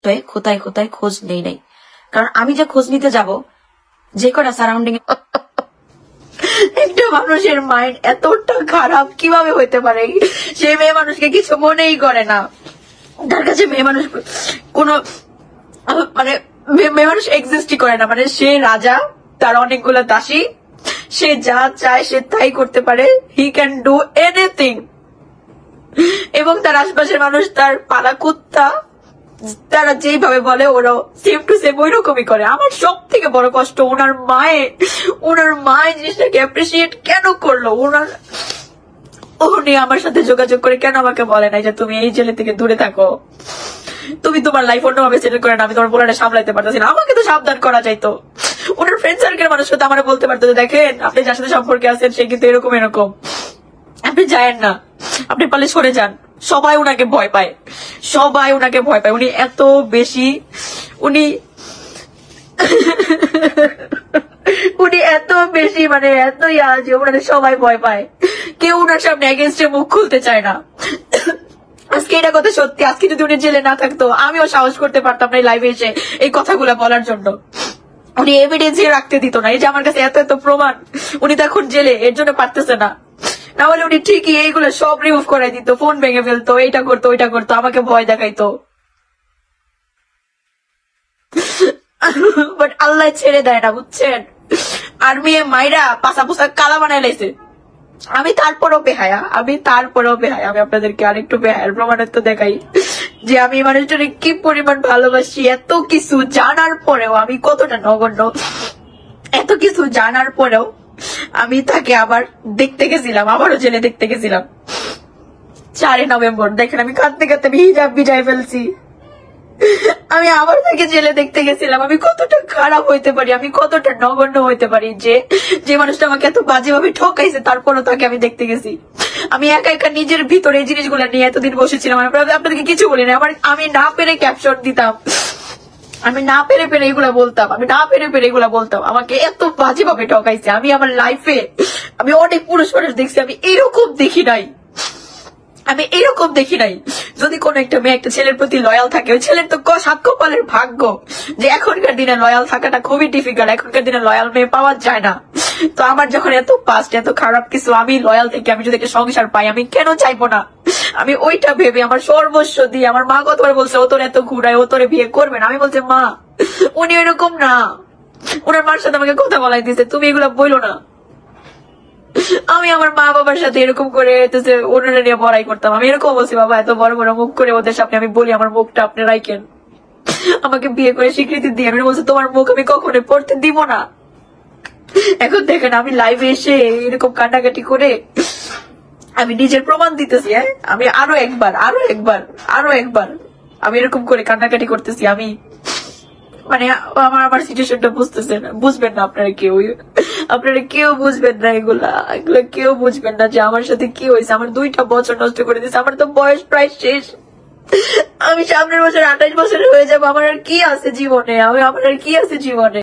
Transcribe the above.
হয়ে কোথায় কোথায় খোঁজ নেই নাই, কারণ আমি যে খোঁজ নিতে যাব যে কটা সারাউন্ডিং। একটা মানুষের মাইন্ড এতটা খারাপ কিভাবে হইতে পারে? সে মেয়ে মানুষকে কিছু মনেই করে না, তার কাছে মেয়ে মানুষ কোনো মানে মেয়ে মানুষ এক্সিস্টই করে না, মানে সে রাজা, তার অনেকগুলো দাসী, সে যা চায় সে তাই করতে পারে, হি ক্যান ডু এনিথিং। এবং তার আশপাশের মানুষ তার পালা কুত্তা, তারা যেইভাবে বলে ওরা সেম টু সেম ওই রকমই করে। আমার সব থেকে বড় কষ্ট ওনার মায়ের জিনিসটাকে অ্যাপ্রিসিয়েট কেন করলো? উনি আমার সাথে যোগাযোগ করে কেন আমাকে বলে নাই যে তুমি এই জেলে থেকে দূরে থাকো, তুমি তোমার লাইফ অন্যভাবে সেটেল করে না, আমি তোমার পোলাটা সামলাইতে পারতেছি না। আমাকে তো সাবধান করা যাইতো। ওনার ফ্রেন্ড সার্কেলের মানুষ তো আমার বলতে পারতো যে দেখেন আপনি যার সাথে সম্পর্কে আছেন সে কিন্তু এরকম, আপনি যায়েন না, আপনি পারলে সরে যান। সবাই ওনাকে ভয় পায়, উনি এত বেশি মানে এত যে ওনাদের সবাই ভয় পায়, কেউ ওনার সামনে এগেনস্টে মুখ খুলতে চায় না। আজকে এটা কথা সত্যি, আজকে যদি উনি জেলে না থাকতো আমিও সাহস করতে পারতাম না লাইভে এসে এই কথাগুলো বলার জন্য। উনি এভিডেন্স রাখতে দিত না, এই যে আমার কাছে এত এত প্রমাণ, উনি তো এখন জেলে এর জন্য পারতেছে না, না হলে উনি ঠিকই এইগুলো সব রিমুভ করে দিত, ফোন ভেঙে ফেলতো, এইটা করতো ওইটা করতো, আমাকে ভয় দেখাইতো। বাট আল্লাহ ছেড়ে দেয় না, বুঝছেন? আর মেয়ে মাইরা পাশা পোশা কালা বানাই লাইছে। আমি তারপরও বেহায়া, আমি আপনাদেরকে আরেকটু বেহায়ার প্রমাণের তো দেখাই যে আমি মানুষটাকে কি পরিমাণ ভালোবাসি। এত কিছু জানার পরেও, আমি কতটা নগণ্য, এত কিছু জানার পরেও আমি তাকে আবার দেখতে গেছিলাম, আবারও জেলে দেখতে গেছিলাম 4 নভেম্বর। দেখেন আমি কাঁদতে কাঁদতে হিজাব বিজাই ফেলছি, আমি আবার তাকে জেলে দেখতে গেছিলাম। আমি কতটা খারাপ হইতে পারি, আমি কতটা নগণ্য হইতে পারি যে মানুষটা আমাকে এত বাজেভাবে ঠকাইছে তারপরও তাকে আমি দেখতে গেছি। আমি একা একা নিজের ভিতরে এই জিনিসগুলো নিয়ে এতদিন বসেছিলাম, আপনাদেরকে কিছু বলি না। আমি না পেরে ক্যাপশন দিতাম, আমি না পেরে এগুলা বলতাম, আমাকে এত বাজেভাবে ঠকাইছে। আমি আমার লাইফে আমি অনেক পুরুষ মানুষ দেখছি, আমি এরকম দেখি নাই। যদি কোন একটা মেয়ে একটা ছেলের প্রতি লয়াল থাকে, ওই ছেলের তো 7 কপালের ভাগ্য যে এখনকার দিনে লয়াল থাকাটা খুবই ডিফিকাল্ট, এখনকার দিনে লয়াল মেয়ে পাওয়া যায় না। তো আমার যখন এত পাস্ট, এত খারাপ কিছু, আমি লয়াল থেকে আমি যদি একটা সংসার পাই আমি কেন চাইবো না? আমি ওইটা ভেবে আমার সর্বস্ব দিয়ে, আমার মা কতবার বলছে ও তোর এত ঘুরায়, ও তোরে বিয়ে করবে না। আমি বলছি মা উনি এরকম না, ওনার মার সাথে আমাকে কথা বলাই দিছে, তুমি এগুলা বইলো না। আমি আমার মা বাবার সাথে এরকম করে ওনারা নিয়ে বড়াই করতাম। আমি এরকম বলছি বাবা এত বড় বড় মুখ করে ওদের সামনে আমি বলি আমার মুখটা আপনি রাখেন, আমাকে বিয়ে করে স্বীকৃতি দিয়ে। আমি বলছি তোমার মুখ আমি কখনোই পড়তে দিব না। এখন দেখেন আমি লাইভে এসে এরকম কান্নাকাটি করে আমি নিজের প্রমাণ দিতেছি। আমি আরো একবার আমি এরকম করে কান্নাকাটি করতেছি। আমি মানে আমার সিচুয়েশনটা বুঝবেন না আপনারা কেউ বুঝবেন না, এগুলা কেউ বুঝবেন না যে আমার সাথে কি হয়েছে। আমার 2টা বছর নষ্ট করে দিয়েছে, আমার তো বয়স প্রায় শেষ। আমি সামনের বছর 28 বছর হয়ে যাবো, আমার আর কি আছে জীবনে?